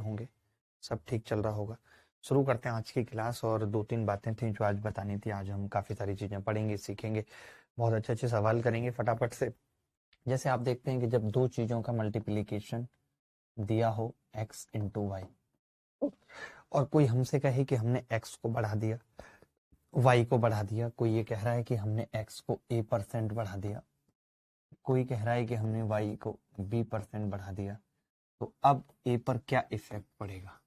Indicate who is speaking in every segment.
Speaker 1: होंगे, सब ठीक चल रहा होगा। शुरू करते हैं आज की क्लास। और 2-3 बातें थी जो आज बतानी थी। आज हम काफ़ी सारी चीज़ें पढ़ेंगे, सीखेंगे, बहुत अच्छे अच्छे सवाल करेंगे फटाफट से। जैसे आप देखते हैं कि जब दो चीज़ों का मल्टीप्लिकेशन दिया हो x इंटू वाई, और कोई हमसे कहे कि हमने x को बढ़ा दिया, y को बढ़ा दिया, कोई ये कह रहा है कि हमने x को a% बढ़ा दिया, कोई कह रहा है कि हमने y को b% बढ़ा दिया, तो अब a पर क्या इफेक्ट पड़ेगा?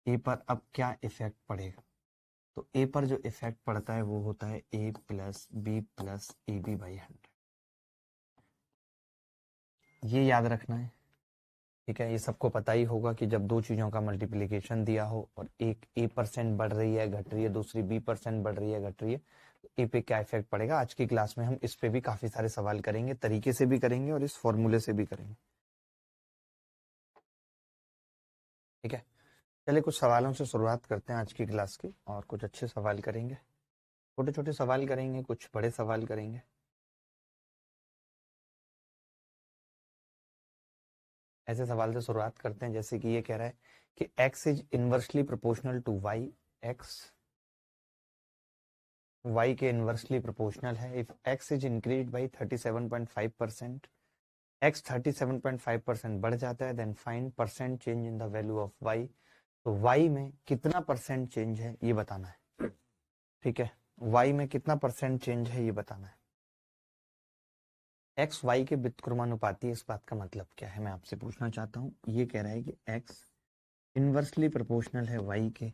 Speaker 1: a पर अब क्या इफेक्ट पड़ेगा? तो a पर जो इफेक्ट पड़ता है वो होता है a plus B plus A B by 100। ये याद रखना है, ठीक है। ये सबको पता ही होगा कि जब दो चीजों का मल्टीप्लिकेशन दिया हो और एक a% बढ़ रही है, घट रही है, दूसरी b% बढ़ रही है, घट रही है, तो a पे क्या इफेक्ट पड़ेगा? आज की क्लास में हम इस पे भी काफी सारे सवाल करेंगे, तरीके से भी करेंगे और इस फॉर्मूले से भी करेंगे, ठीक है। चलिए कुछ सवालों से शुरुआत करते हैं आज की क्लास की, और कुछ अच्छे सवाल करेंगे, छोटे छोटे सवाल करेंगे, कुछ बड़े सवाल करेंगे। ऐसे सवाल से शुरुआत करते हैं जैसे कि ये कह रहा है कि x is inversely proportional to y, x y के इनवर्सली प्रोपोर्शनल है। If x is increase by 37.5%, x 37.5% बढ़ जाता है, then find percent change in the value of y। तो y में कितना परसेंट चेंज है ये बताना है, ठीक है। y में कितना परसेंट चेंज है ये बताना है। x y के व्युत्क्रमानुपाती, इस बात का मतलब क्या है मैं आपसे पूछना चाहता हूँ। ये कह रहा है कि x इनवर्सली प्रोपोर्शनल है y के,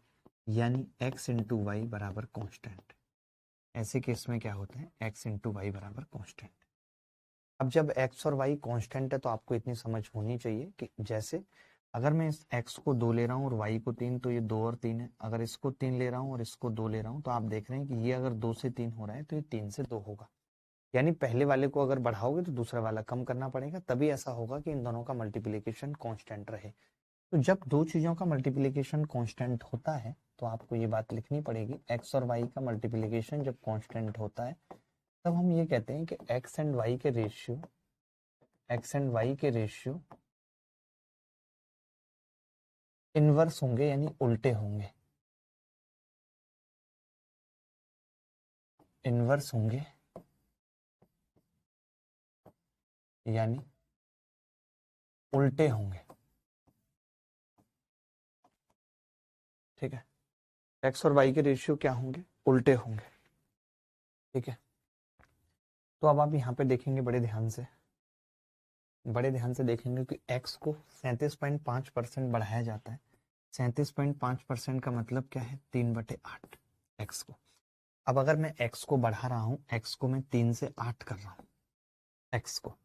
Speaker 1: यानी x इंटू वाई बराबर कॉन्स्टेंट। ऐसे केस में क्या होता है? x इंटू वाई बराबर कॉन्स्टेंट। अब जब x और y कांस्टेंट है तो आपको इतनी समझ होनी चाहिए कि जैसे अगर मैं इस x को 2 ले रहा हूँ और y को 3, तो ये 2 और 3 है। अगर इसको 3 ले रहा हूँ और इसको 2 ले रहा हूँ, तो आप देख रहे हैं कि ये अगर 2 से 3 हो रहा है तो ये 3 से 2 होगा। यानी पहले वाले को अगर बढ़ाओगे तो दूसरा वाला कम करना पड़ेगा, तभी ऐसा होगा कि इन दोनों का मल्टीप्लिकेशन कांस्टेंट रहे। तो जब दो चीजों का मल्टीप्लिकेशन कांस्टेंट होता है तो आपको ये बात लिखनी पड़ेगी, x और y का मल्टीप्लिकेशन जब कांस्टेंट होता है तब हम ये कहते हैं कि x एंड y के रेशियो इनवर्स होंगे, यानी उल्टे होंगे। इनवर्स होंगे यानी उल्टे होंगे, ठीक है। x और y के रेशियो क्या होंगे? उल्टे होंगे, ठीक है। तो अब आप यहाँ पे देखेंगे बड़े ध्यान से देखेंगे कि x को 37.5% बढ़ाया जाता है। 37.5% का मतलब क्या है? 3/8 x को। अब अगर मैं x को बढ़ा रहा हूँ, x को मैं 3 से 8 कर रहा हूँ x को,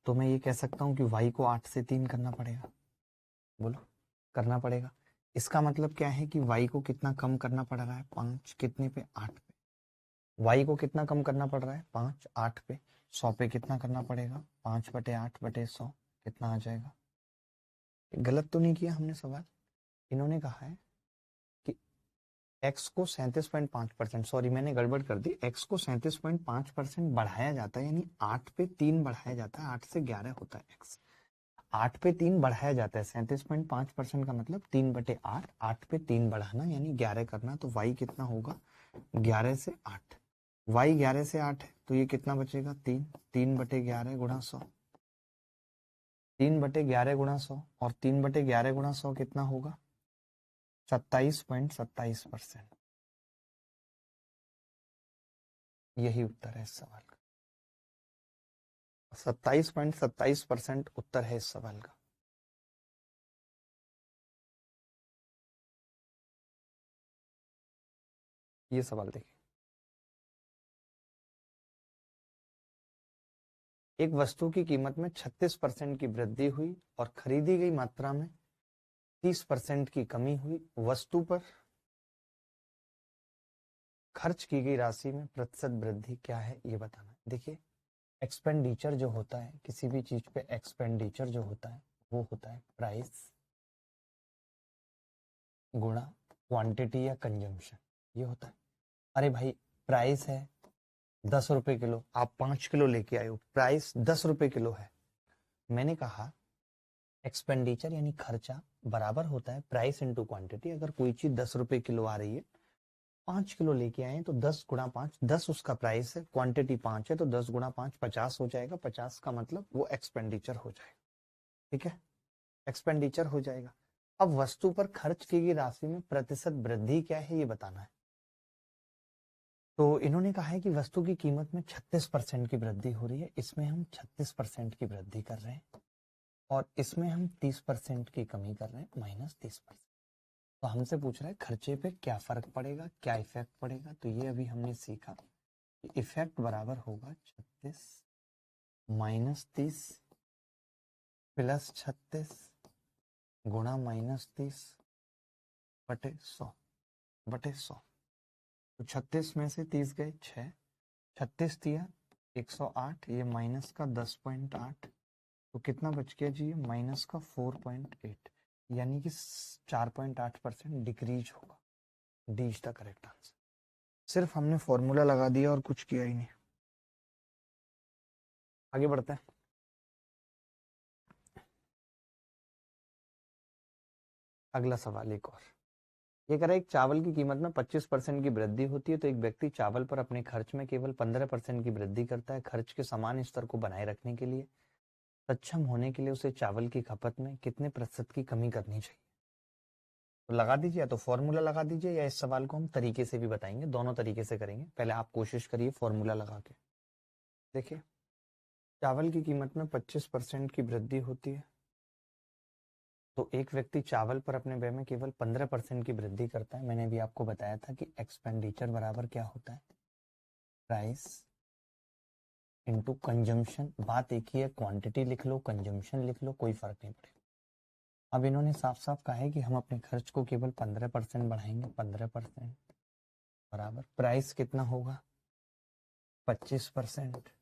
Speaker 1: तो मैं ये कह सकता हूँ कि y को 8 से 3 करना पड़ेगा। बोलो, करना पड़ेगा। इसका मतलब क्या है कि y को कितना कम करना पड़ रहा है? 5 कितने पे? 8 पे। y को कितना कम करना पड़ रहा है? 5 8 पे। 100 पे कितना करना पड़ेगा? 5/8/100 कितना आ जाएगा? गलत तो नहीं किया हमने सवाल? इन्होंने कहा है कि x को 37.5%, सॉरी मैंने गड़बड़ कर दी, x को 37.5% बढ़ाया जाता है, यानी 8 पे 3 बढ़ाया जाता है। 8 से 11 होता है x, 8 पे 3 बढ़ाया जाता है। 37.5% का मतलब 3/8, 8 पे 3 बढ़ाना यानी 11 करना। तो y कितना होगा? 11 से 8। y 11 से 8 है तो ये कितना बचेगा? 3। 3/11 गुणा 100, 3/11 गुणा 100, और 3/11 गुणा 100 कितना होगा? 27.27%। यही उत्तर है इस सवाल का। 27.27% उत्तर है इस सवाल का। ये सवाल देखिए, एक वस्तु की कीमत में 36% की वृद्धि हुई और खरीदी गई मात्रा में 30% की कमी हुई। वस्तु पर खर्च की गई राशि में प्रतिशत वृद्धि क्या है ये बताना है। देखिए, एक्सपेंडिचर जो होता है, किसी भी चीज पे एक्सपेंडिचर जो होता है वो होता है प्राइस गुणा क्वांटिटी या कंजम्पशन, ये होता है। अरे भाई, प्राइस है 10 रुपए किलो, आप 5 किलो लेके आए हो, प्राइस 10 रुपए किलो है। मैंने कहा एक्सपेंडिचर यानी खर्चा बराबर होता है प्राइस इंटू क्वांटिटी। अगर कोई चीज 10 रुपए किलो आ रही है, 5 किलो लेके आए तो 10 गुणा 5, 10 उसका प्राइस है, क्वांटिटी 5 है तो 10 गुणा 5 50 हो जाएगा। 50 का मतलब वो एक्सपेंडिचर हो जाएगा। ठीक है, एक्सपेंडिचर हो जाएगा। अब वस्तु पर खर्च की गई राशि में प्रतिशत वृद्धि क्या है ये बताना है। तो इन्होंने कहा है कि वस्तु की कीमत में 36% की वृद्धि हो रही है, इसमें हम 36% की वृद्धि कर रहे हैं, और इसमें हम 30% की कमी कर रहे हैं, -30%। तो हमसे पूछ रहा है खर्चे पे क्या फर्क पड़ेगा, क्या इफेक्ट पड़ेगा। तो ये अभी हमने सीखा कि इफेक्ट बराबर होगा 36 -30 +36 गुणा -30 बटे 100 तो 36 में से 30 गए 6, 36 दिया 108, ये माइनस का 10.8, तो कितना बच गया जी, माइनस का 4.8, यानी कि 4.8% डिक्रीज होगा। D is the correct answer. सिर्फ हमने फॉर्मूला लगा दिया और कुछ किया ही नहीं। आगे बढ़ते हैं। अगला सवाल एक और ये कह रहा है एक चावल की कीमत में 25% की वृद्धि होती है तो एक व्यक्ति चावल पर अपने खर्च में केवल 15% की वृद्धि करता है। खर्च के समान स्तर को बनाए रखने के लिए सक्षम होने के लिए उसे चावल की खपत में कितने प्रतिशत की कमी करनी चाहिए। तो लगा दीजिए, या तो फॉर्मूला लगा दीजिए या इस सवाल को हम तरीके से भी बताएंगे, दोनों तरीके से करेंगे। पहले आप कोशिश करिए फॉर्मूला लगा के। देखिए, चावल की कीमत में 25% की वृद्धि होती है तो एक व्यक्ति चावल पर अपने व्यय में केवल 15% की वृद्धि करता है। मैंने भी आपको बताया था कि एक्सपेंडिचर बराबर क्या होता है, प्राइस इंटू कंजम्पशन। बात एक ही है, क्वांटिटी लिख लो कंजम्पशन लिख लो, कोई फर्क नहीं पड़ेगा। अब इन्होंने साफ साफ कहा है कि हम अपने खर्च को केवल 15% बढ़ाएंगे। 15% बराबर प्राइस कितना होगा, 25%,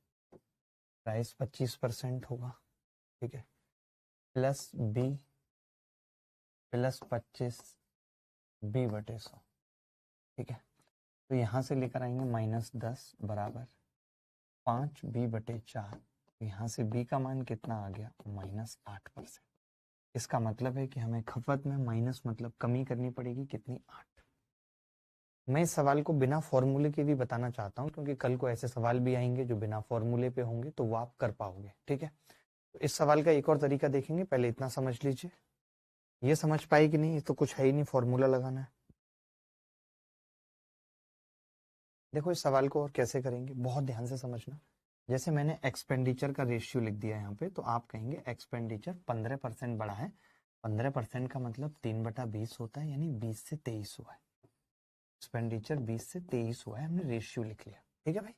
Speaker 1: प्राइस 25% होगा। ठीक है, प्लस बी +25 बी बटे 100। ठीक है, तो यहां से लेकर आएंगे -10 बराबर 5 बी बटे 4। यहाँ से बी का मान कितना आ गया, -8%। इसका मतलब है कि हमें खपत में माइनस मतलब कमी करनी पड़ेगी, कितनी, 8। मैं इस सवाल को बिना फॉर्मूले के भी बताना चाहता हूँ क्योंकि कल को ऐसे सवाल भी आएंगे जो बिना फॉर्मूले पे होंगे तो वो आप कर पाओगे। ठीक है, तो इस सवाल का एक और तरीका देखेंगे, पहले इतना समझ लीजिए। ये समझ पाए कि नहीं, ये तो कुछ है ही नहीं, फॉर्मूला लगाना है। देखो इस सवाल को और कैसे करेंगे, बहुत ध्यान से समझना। जैसे मैंने एक्सपेंडिचर का रेशियो लिख दिया यहाँ पे, तो आप कहेंगे एक्सपेंडिचर 15% बढ़ा है। 15% का मतलब 3/20 होता है, यानी 20 से 23 हुआ है। एक्सपेंडिचर 20 से 23 हुआ है, हमने रेशियो लिख लिया। ठीक है भाई,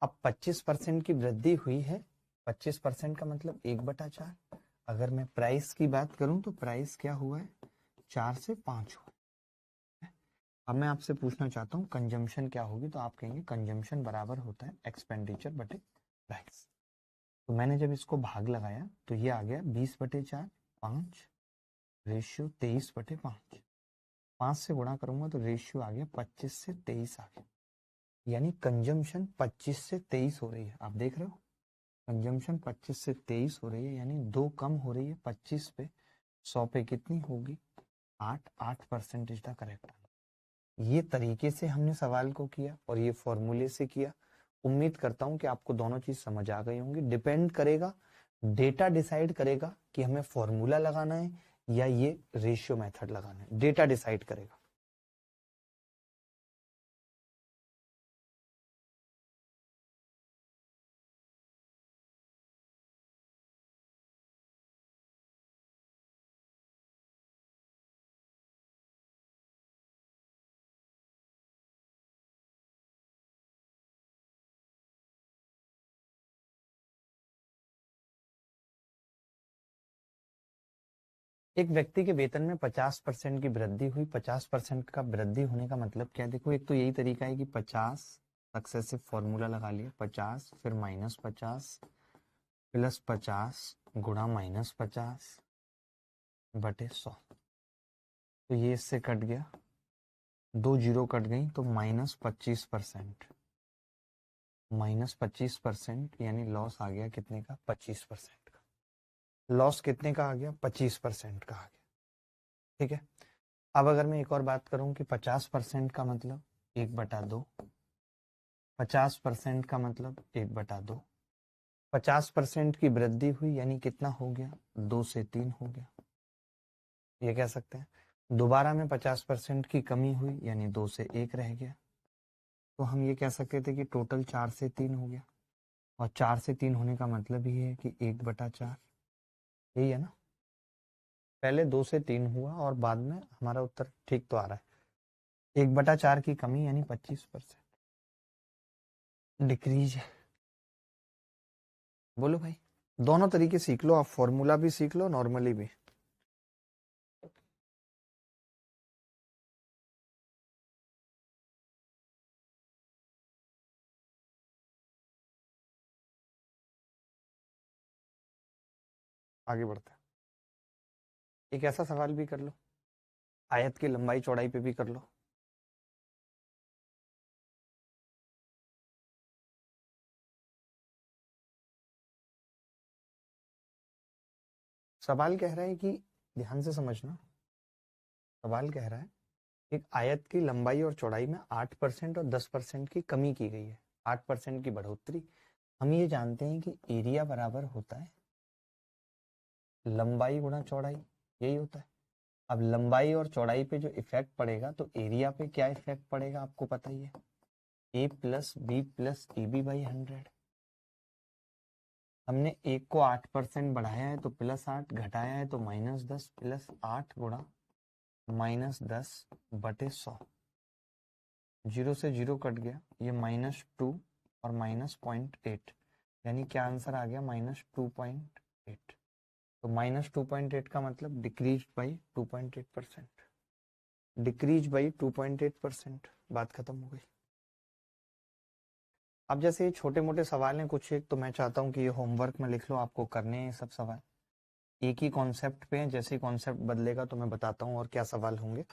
Speaker 1: अब 25% की वृद्धि हुई है। 25% का मतलब 1/4। अगर मैं प्राइस की बात करूं तो प्राइस क्या हुआ है, 4 से 5 हुआ है। अब मैं आपसे पूछना चाहता हूँ कंजम्पशन क्या होगी, तो आप कहेंगे कंजम्पशन बराबर होता है एक्सपेंडिचर बटे प्राइस। तो मैंने जब इसको भाग लगाया तो ये आ गया 20/4, 5 रेशियो 23/5। 5 से गुणा करूंगा तो रेशियो आ गया 25 से 23 आ गया, यानी कंजम्पशन 25 से 23 हो रही है। आप देख रहे हो, कंजम्पशन 25 से 23 हो रही है, यानी 2 कम हो रही है। 25 पे 100 पे कितनी होगी, 8। 8% इज द करेक्ट आंसर। ये तरीके से हमने सवाल को किया और ये फॉर्मूले से किया। उम्मीद करता हूं कि आपको दोनों चीज समझ आ गई होंगी। डिपेंड करेगा, डेटा डिसाइड करेगा कि हमें फॉर्मूला लगाना है या ये रेशियो मेथड लगाना है, डेटा डिसाइड करेगा। एक व्यक्ति के वेतन में 50% की वृद्धि हुई। 50% का वृद्धि होने का मतलब क्या है, देखो एक तो यही तरीका है कि 50 सक्सेसिव फॉर्मूला लगा लिया, 50 फिर -50 +50 गुणा -50 बटे 100। तो ये इससे कट गया, 2 जीरो कट गई तो -25%। -25% यानी लॉस आ गया कितने का, 25% का। लॉस कितने का आ गया? 25% का आ गया। ठीक है, अब अगर मैं एक और बात करूं कि 50% का मतलब 1/2, 50% का मतलब 1/2, 50% की वृद्धि हुई यानी कितना हो गया? 2 से 3 हो गया, ये कह सकते हैं। दोबारा में 50% की कमी हुई यानी 2 से 1 रह गया, तो हम ये कह सकते थे कि टोटल 4 से 3 हो गया। और 4 से 3 होने का मतलब ये है कि 1/4, यही है ना। पहले 2 से 3 हुआ और बाद में हमारा उत्तर ठीक तो आ रहा है। 1/4 की कमी यानी 25% डिक्रीज है। बोलो भाई, दोनों तरीके सीख लो आप, फॉर्मूला भी सीख लो, नॉर्मली भी। आगे बढ़ते हैं, एक ऐसा सवाल भी कर लो, आयत की लंबाई चौड़ाई पे भी कर लो। सवाल कह रहा है कि, ध्यान से समझना, सवाल कह रहा है एक आयत की लंबाई और चौड़ाई में 8% और 10% की कमी की गई है, 8% की बढ़ोतरी। हम ये जानते हैं कि एरिया बराबर होता है लंबाई गुणा चौड़ाई, यही होता है। अब लंबाई और चौड़ाई पे जो इफेक्ट पड़ेगा तो एरिया पे क्या इफेक्ट पड़ेगा आपको पता ही है, A plus B plus A B by 100। हमने एक को 8% बढ़ाया है तो +8, घटाया है तो -10, +8 गुणा -10/100, 0 से 0 कट गया, ये -2 और -0.8, यानी क्या आंसर आ गया? -2.8। तो -2.8 का मतलब डिक्रीज बाई 2.8%, डिक्रीज बाई 2.8%, बात खत्म हो गई। अब जैसे ये छोटे मोटे सवाल हैं कुछ एक, तो मैं चाहता हूँ कि ये होमवर्क में लिख लो, आपको करने हैं ये सब सवाल, एक ही कॉन्सेप्ट पे हैं, जैसे कॉन्सेप्ट बदलेगा तो मैं बताता हूँ और क्या सवाल होंगे।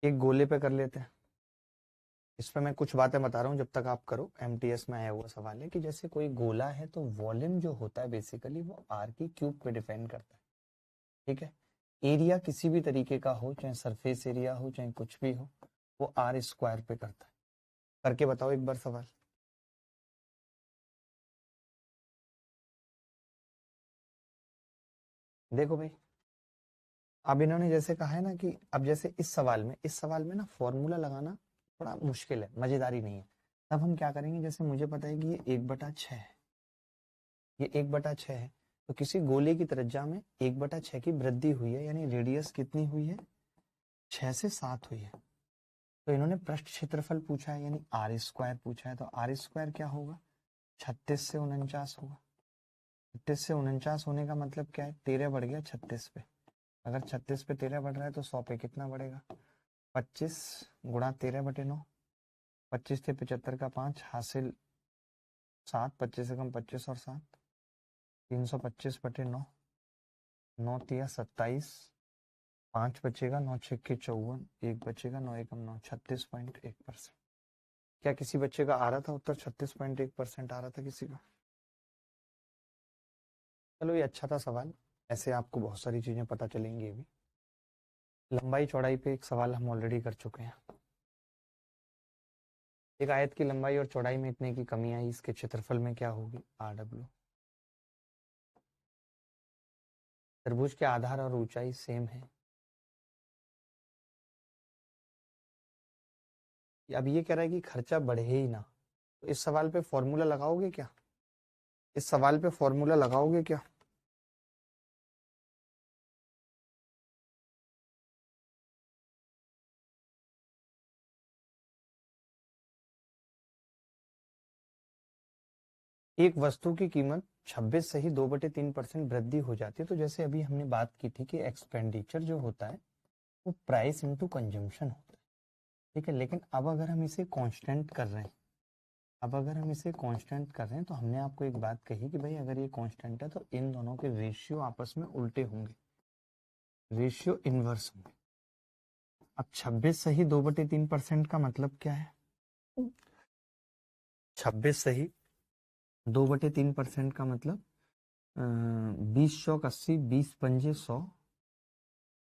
Speaker 1: एक गोले पे कर लेते हैं, इस पे मैं कुछ बातें बता रहा हूँ जब तक आप करो। एमटीएस में आया हुआ सवाल है कि जैसे कोई गोला है तो वॉल्यूम जो होता है बेसिकली वो आर की क्यूब पे डिपेंड करता है। ठीक है, एरिया किसी भी तरीके का हो, चाहे सरफेस एरिया हो चाहे कुछ भी हो, वो आर स्क्वायर पे करता है। करके बताओ एक बार सवाल। देखो भाई, अब इन्होंने जैसे कहा है ना कि अब जैसे इस सवाल में ना फॉर्मूला लगाना थोड़ा मुश्किल है, मजेदारी नहीं है। तब हम क्या करेंगे, जैसे मुझे पता है कि ये 1/6 है, ये 1/6 है, तो किसी गोले की त्रिज्या में 1/6 की वृद्धि हुई है, यानी रेडियस कितनी हुई है? 6 से 7 हुई है। तो इन्होंने पृष्ठ क्षेत्रफल पूछा है यानी आर स्क्वायर पूछा है, तो आर स्क्वायर क्या होगा? 36 से 49 होगा। 36 से 49 होने का मतलब क्या है? 13 बढ़ गया 36 पे। अगर 36 पे 13 बढ़ रहा है तो 100 पे कितना बढ़ेगा? 25 गुणा 13/9, 25 थे 75 का 5 हासिल 7, 25 से कम 25 और 7, 325/9, 9 तिया 27, 5 बचेगा, 9 छक्के 54, 1 बचेगा, 9 एकम 9, 36.1%। क्या किसी बच्चे का आ रहा था उत्तर? 36.1% आ रहा था किसी का? चलो ये अच्छा था सवाल, ऐसे आपको बहुत सारी चीजें पता चलेंगी भी। लंबाई चौड़ाई पे एक सवाल हम ऑलरेडी कर चुके हैं। एक आयत की लंबाई और चौड़ाई में इतने की कमी आई, इसके क्षेत्रफल में क्या होगी? RW। त्रिभुज के आधार और ऊंचाई सेम है। अब ये कह रहा है कि खर्चा बढ़े ही ना, तो इस सवाल पे फॉर्मूला लगाओगे क्या? इस सवाल पे फॉर्मूला लगाओगे क्या? एक वस्तु की कीमत 26 से ही 2/3% वृद्धि हो जाती है, तो जैसे अभी हमने बात की थी कि एक्सपेंडिचर जो होता है वो प्राइस इनटू कंजम्पशन होता है। ठीक है, लेकिन अब अगर हम इसे कांस्टेंट कर रहे हैं, अब अगर हम इसे कांस्टेंट कर रहे हैं तो हमने आपको एक बात कही कि भाई अगर ये कांस्टेंट है तो इन दोनों के रेशियो आपस में उल्टे होंगे, रेशियो इनवर्स होंगे। अब 26 सही 2/3% का मतलब क्या है? 26 सही 2/3% का मतलब 20 चौक 80, 20 पंजे 100,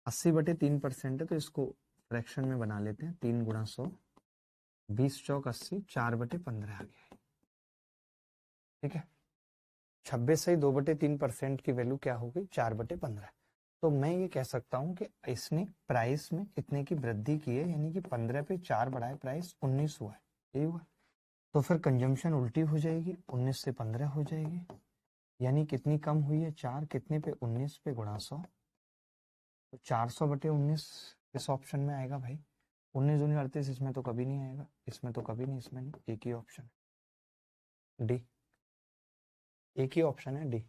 Speaker 1: 80/3% है तो इसको फ्रैक्शन में बना लेते हैं। 3 गुणा 100, 20 चौक 80, 4/15 आ गया है। ठीक है, 26 से 2/3% की वैल्यू क्या हो गई? 4/15। तो मैं ये कह सकता हूं कि इसने प्राइस में कितने की वृद्धि की है, यानी कि 15 पे 4 बढ़ाए प्राइस 19 हुआ है, यही हुआ। तो फिर कंजम्पशन उल्टी हो जाएगी, 19 से 15 हो जाएगी, यानी कितनी कम हुई है? 4 कितने पे? 19 पे गुणा 100, तो 400/19 इस ऑप्शन में आएगा भाई। 19 दूनी 38, इसमें तो कभी नहीं आएगा, इसमें तो कभी नहीं, इसमें नहीं, एक ही ऑप्शन है डी, एक ही ऑप्शन है डी।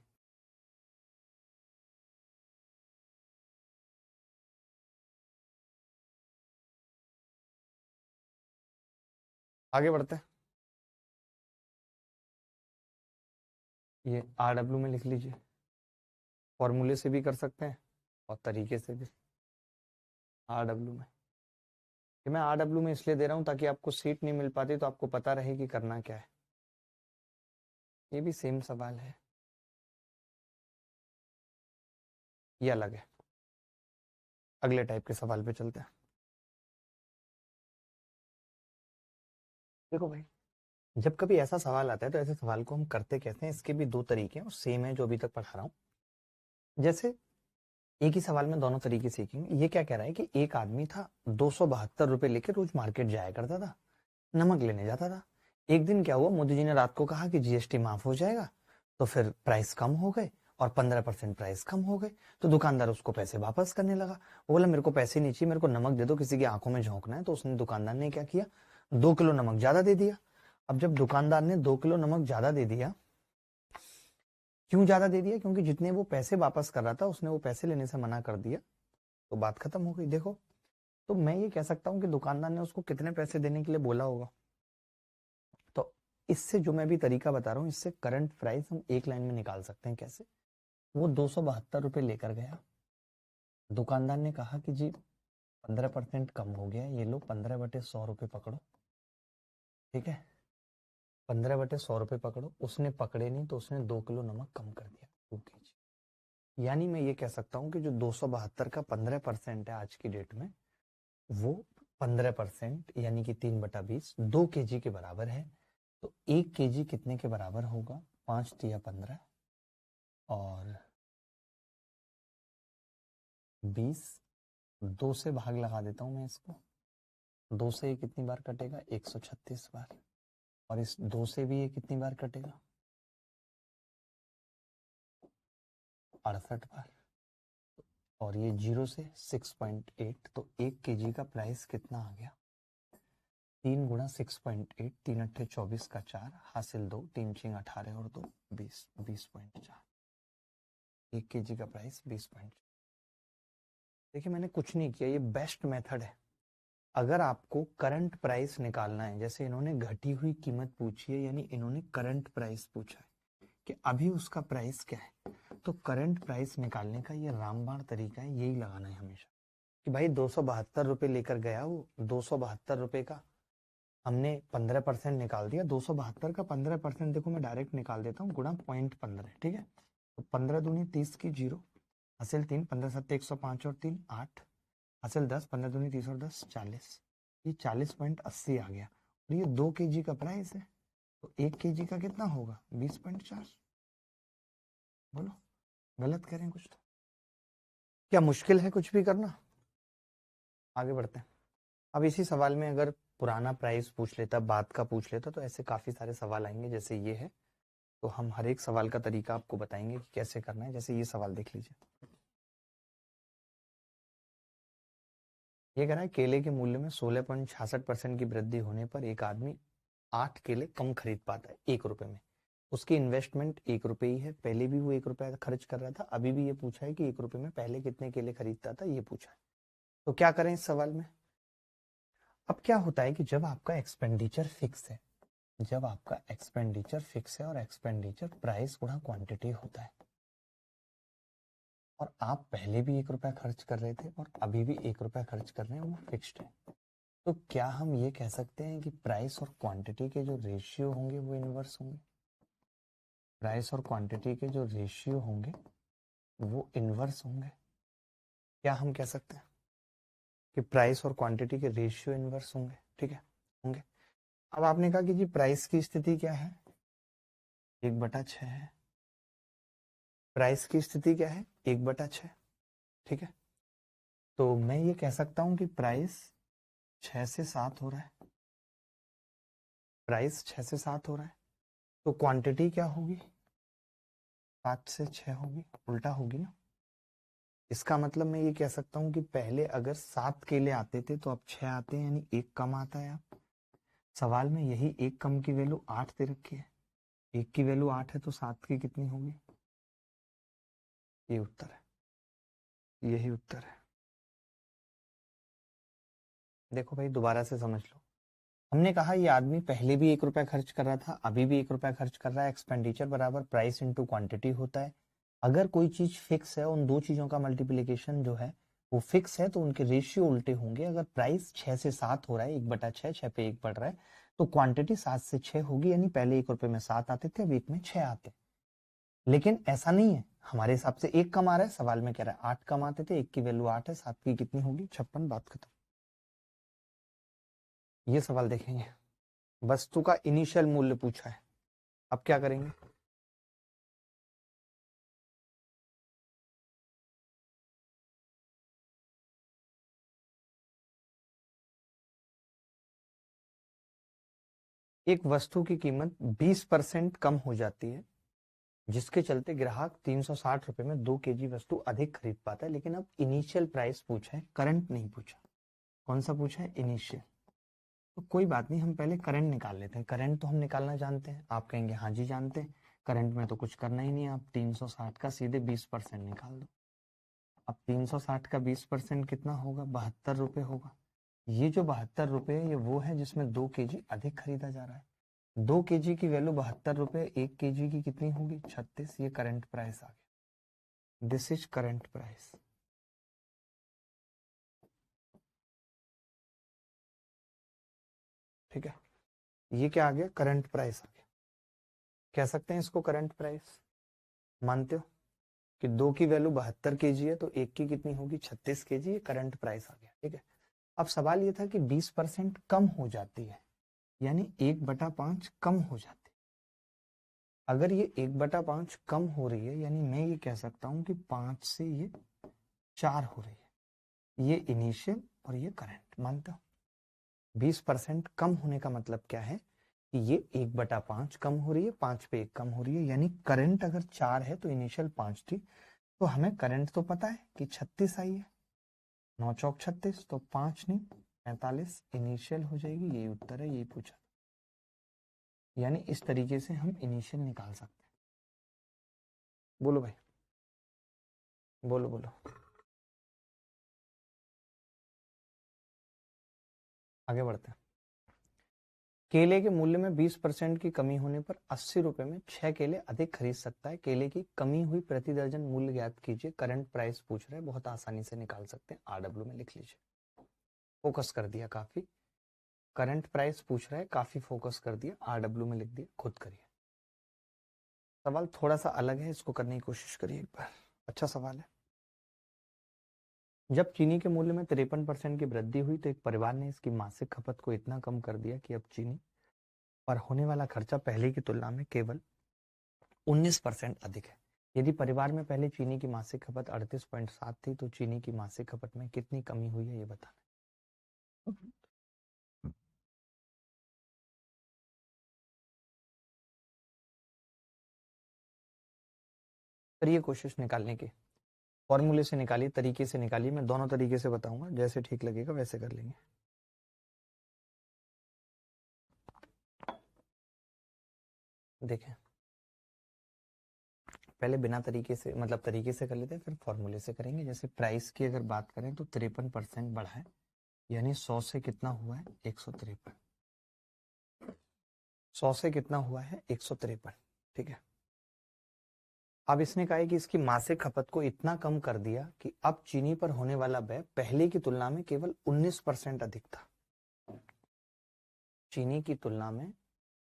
Speaker 1: आगे बढ़ते हैं, ये RW में लिख लीजिए, फॉर्मूले से भी कर सकते हैं और तरीके से भी। RW में, कि मैं RW में इसलिए दे रहा हूं ताकि आपको सीट नहीं मिल पाती तो आपको पता रहे कि करना क्या है। ये भी सेम सवाल है, ये अलग है। अगले टाइप के सवाल पे चलते हैं। देखो भाई, जब कभी ऐसा सवाल आता है तो ऐसे सवाल को हम करते कैसे हैं, इसके भी दो तरीके हैं और सेम है जो अभी तक पढ़ा रहा हूं। जैसे एक ही सवाल में दोनों तरीके सीखेंगे। ये क्या कह रहा है कि एक आदमी था, 272 रुपए लेकर रोज मार्केट जाया करता था, नमक लेने जाता था। एक दिन क्या हुआ, मोदी जी ने रात को कहा कि GST माफ हो जाएगा, तो फिर प्राइस कम हो गए और 15% प्राइस कम हो गए। तो दुकानदार उसको पैसे वापस करने लगा। वो बोला मेरे को पैसे नहीं चाहिए, मेरे को नमक दे दो, किसी की आंखों में झोंकना है। तो उसने, दुकानदार ने क्या किया, 2 किलो नमक ज्यादा दे दिया। अब जब दुकानदार ने 2 किलो नमक ज्यादा दे दिया, क्यों ज्यादा दे दिया? क्योंकि जितने वो पैसे वापस कर रहा था उसने वो पैसे लेने से मना कर दिया, तो बात खत्म हो गई। देखो, तो मैं ये कह सकता हूं कि दुकानदार ने उसको कितने पैसे देने के लिए बोला होगा। तो इससे जो मैं भी तरीका बता रहा हूँ, इससे करंट प्राइस हम एक लाइन में निकाल सकते हैं। कैसे? वो 272 रुपए लेकर गया, दुकानदार ने कहा कि जी 15% कम हो गया, ये लो 15/100 रुपये पकड़ो। ठीक है, 15/100 रुपये पकड़ो। उसने पकड़े नहीं तो उसने 2 किलो नमक कम कर दिया, 2 kg। यानी मैं ये कह सकता हूँ कि जो 272 का 15% है आज की डेट में, वो 15% यानी कि 3/20 2 kg के बराबर है। तो 1 kg कितने के बराबर होगा? 5 तिया 15 और 20, 2 से भाग लगा देता हूं मैं इसको। 2 से ये कितनी बार कटेगा? 136 बार। और इस 2 से भी ये कितनी बार कटेगा? 68 बार। और ये 0 से 6.8, तो 1 kg का प्राइस कितना आ गया? 3 गुणा 6.8, 3 अट्ठे 24 का 4, हासिल 2, 3 छिंग 18 और 2 20, 20.4। 1 kg का प्राइस 20.4। देखिए, मैंने कुछ नहीं किया, ये बेस्ट मेथड है। अगर आपको करंट प्राइस निकालना है, जैसे इन्होंने घटी हुई कीमत पूछी है, यानी इन्होंने करंट प्राइस पूछा है कि अभी उसका प्राइस क्या है, तो करंट प्राइस निकालने का ये रामबाण तरीका है, यही लगाना है हमेशा कि भाई 272 रुपए लेकर गया, वो 272 रुपए का हमने 15% निकाल दिया। 272 का 15% देखो मैं डायरेक्ट निकाल देता हूँ, गुणा 0.15। ठीक है, तो 15 दूनी 30 की 0, हासिल 3, 15 सत्ते 105 और 3 8, हासिल 10, 15 दूनी 30 और 10 40। ये 40.80 आ गया और ये 2 kg का प्राइस है, तो 1 kg का कितना होगा? 20.4। बोलो, गलत करें कुछ तो? क्या मुश्किल है कुछ भी करना? आगे बढ़ते हैं। अब इसी सवाल में अगर पुराना प्राइस पूछ लेता, बात का पूछ लेता, तो ऐसे काफी सारे सवाल आएंगे। जैसे ये है, तो हम हर एक सवाल का तरीका आपको बताएंगे कि कैसे करना है। जैसे ये सवाल देख लीजिए, ये कह रहा है केले के मूल्य में 16.66% की वृद्धि होने पर एक आदमी 8 केले कम खरीद पाता है 1 रुपए में। उसकी इन्वेस्टमेंट 1 रुपए ही है, पहले भी वो 1 रुपया खर्च कर रहा था, अभी भी ये पूछा है कि 1 रुपए में पहले कितने केले खरीदता था, ये पूछा है। तो क्या करें इस सवाल में? अब क्या होता है कि जब आपका एक्सपेंडिचर फिक्स है, जब आपका एक्सपेंडिचर फिक्स है और एक्सपेंडिचर प्राइस गुणा क्वांटिटी होता है, और आप पहले भी 1 रुपया खर्च कर रहे थे और अभी भी 1 रुपया खर्च कर रहे हैं, वो फिक्स्ड है, तो क्या हम ये कह सकते हैं कि प्राइस और क्वांटिटी के जो रेशियो होंगे वो इनवर्स होंगे? प्राइस और क्वांटिटी के जो रेशियो होंगे वो इनवर्स होंगे। क्या हम कह सकते हैं कि प्राइस और क्वांटिटी के रेशियो इनवर्स होंगे? ठीक है, होंगे। अब आपने कहा कि जी प्राइस की स्थिति क्या है, 1/6 है। प्राइस की स्थिति क्या है, 1/6। ठीक है, तो मैं ये कह सकता हूं कि प्राइस 6 से 7 हो रहा है। प्राइस 6 से 7 हो रहा है, तो क्वांटिटी क्या होगी, 7 से 6 होगी, उल्टा होगी ना। इसका मतलब मैं ये कह सकता हूँ कि पहले अगर 7 केले आते थे तो अब 6 आते हैं, यानी 1 कम आता है। आप सवाल में यही 1 कम की वैल्यू 8 दे रखी है। 1 की वैल्यू 8 है तो 7 की कितनी होगी? ये उत्तर है, यही उत्तर है। देखो भाई दोबारा से समझ लो। हमने कहा ये आदमी पहले भी 1 रुपया खर्च कर रहा था, अभी भी 1 रुपया खर्च कर रहा है। एक्सपेंडिचर बराबर प्राइस इंटू क्वांटिटी होता है। अगर कोई चीज फिक्स है, उन दो चीजों का मल्टीप्लीकेशन जो है वो फिक्स है, तो उनके रेशियो उल्टे होंगे। अगर प्राइस 6 से 7 हो रहा है, 1/6, 6 पे 1 बढ़ रहा है, तो क्वांटिटी 7 से 6 होगी। यानी पहले 1 रुपए में 7 आते थे, अब 1 में 6 आते। लेकिन ऐसा नहीं है, हमारे हिसाब से 1 कम आ रहा है। सवाल में कह रहा है 8 कम आते थे, 1 की वैल्यू 8 है, 7 की कितनी होगी? 56। बात खत्म। ये सवाल देखेंगे, वस्तु का इनिशियल मूल्य पूछा है। अब क्या करेंगे? एक वस्तु की कीमत 20% कम हो जाती है, जिसके चलते ग्राहक 360 रुपए में 2 kg वस्तु अधिक खरीद पाता है। लेकिन अब इनिशियल प्राइस पूछा है, करंट नहीं पूछा। कौन सा पूछा है? इनिशियल। तो कोई बात नहीं, हम पहले करंट निकाल लेते हैं। करंट तो हम निकालना जानते हैं। आप कहेंगे हाँ जी जानते हैं, करंट में तो कुछ करना ही नहीं है। आप 360 का सीधे 20% निकाल दो। अब 360 का 20% कितना होगा? 72 रुपए होगा। ये जो 72 रुपए है, ये वो है जिसमें 2 kg अधिक खरीदा जा रहा है। 2 kg की वैल्यू 72 रुपए, 1 kg की कितनी होगी? 36। ये करंट प्राइस आ गया। This is current price. ठीक है, ये क्या आ गया? करंट प्राइस आ गया। कह सकते हैं इसको करंट प्राइस। मानते हो कि 2 की वैल्यू 72 kg है, तो 1 की कितनी होगी? 36 kg। ये करंट प्राइस आ गया। ठीक है, अब सवाल ये था कि 20% कम हो जाती है, यानी 1/5 कम हो जाती है। अगर ये 1/5 कम हो रही है, यानी मैं ये कह सकता हूं कि 5 से ये 4 हो रही है। ये इनिशियल और ये करंट। मानते हो? 20% कम होने का मतलब क्या है कि ये 1/5 कम हो रही है, 5 पे 1 कम हो रही है। यानी करंट अगर 4 है तो इनिशियल 5 थी। तो हमें करंट तो पता है कि 36 आई है, 9 चौक 36, तो 5 नहीं 45 इनिशियल हो जाएगी। यही उत्तर है, यही पूछा। यानी इस तरीके से हम इनिशियल निकाल सकते हैं। बोलो भाई, बोलो बोलो। आगे बढ़ते हैं। केले के मूल्य में 20% की कमी होने पर 80 रुपए में 6 केले अधिक खरीद सकता है। केले की कमी हुई प्रति दर्जन मूल्य ज्ञात कीजिए। करंट प्राइस पूछ रहे हैं, बहुत आसानी से निकाल सकते हैं। आरडब्ल्यू में लिख लीजिए। फोकस कर दिया काफी। करंट प्राइस पूछ रहा है, काफी फोकस कर दिया, आरडब्ल्यू में लिख दिया। खुद करिए। सवाल थोड़ा सा अलग है, इसको करने की कोशिश करिए एक बार। अच्छा सवाल है। जब चीनी के मूल्य में 53% की वृद्धि हुई तो एक परिवार ने इसकी मासिक खपत को इतना कम कर दिया कि अब चीनी पर होने वाला खर्चा पहले की तुलना में केवल 19% अधिक है। यदि परिवार में पहले चीनी की मासिक खपत 38.7 थी, तो चीनी की मासिक खपत में कितनी कमी हुई है, ये बताना। करिए कोशिश निकालने की। फॉर्मूले से निकालिए, तरीके से निकालिए। मैं दोनों तरीके से बताऊंगा, जैसे ठीक लगेगा वैसे कर लेंगे। देखें, पहले बिना तरीके से मतलब तरीके से कर लेते हैं, फिर फॉर्मूले से करेंगे। जैसे प्राइस की अगर बात करें तो 53% बढ़ा है, यानी 100 से कितना हुआ है? 153। 100 से कितना हुआ है? 153। ठीक है, अब इसने कहा है कि इसकी मासिक खपत को इतना कम कर दिया कि अब चीनी पर होने वाला व्यय पहले की तुलना में केवल 19% अधिक था। चीनी की तुलना में